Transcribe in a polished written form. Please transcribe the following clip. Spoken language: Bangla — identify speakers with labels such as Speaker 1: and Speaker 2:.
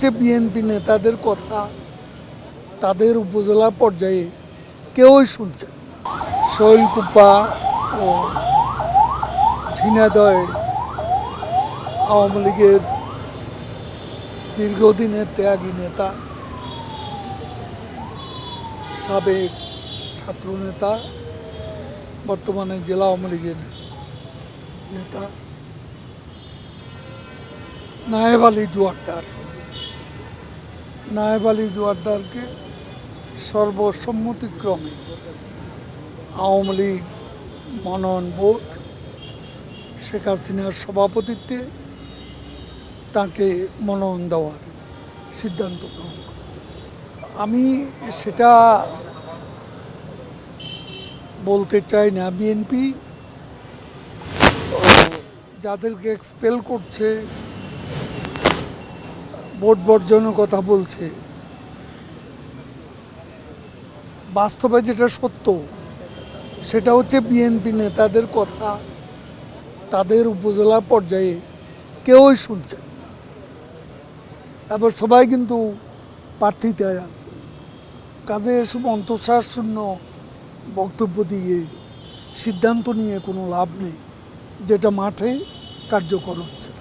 Speaker 1: যে বিএনপি নেতাদের কথা তাদের উপজেলা পর্যায়ে কেউই শুনছে না। শৈলকুপা ও ঝিনাইদহে আওয়ামী লীগের দীর্ঘদিনের ত্যাগী নেতা, সাবেক ছাত্রনেতা, বর্তমানে জেলা আওয়ামী লীগের নেতা নায়েব আলী জোয়ারদারকে সর্বসম্মতিক্রমে আওয়ামী লীগ মনোনয়ন বোর্ড শেখ হাসিনার সভাপতিত্বে তাকে মনোনয়ন দেওয়ার সিদ্ধান্ত গ্রহণ করে। আমি সেটা বলতে চাই না। বিএনপি যাদেরকে এক্সপেল করছে, ভোট বর্জনের কথা বলছে, বাস্তবে যেটা সত্য সেটা হচ্ছে বিএনপি নেতাদের কথা তাদের উপজেলা পর্যায়ে কেউই শুনছে না। এবার সবাই কিন্তু প্রার্থিতায় আছে। কাজে এসব অন্তঃসার শূন্য বক্তব্য দিয়ে সিদ্ধান্ত নিয়ে কোনো লাভ নেই, যেটা মাঠে কার্যকর হচ্ছে।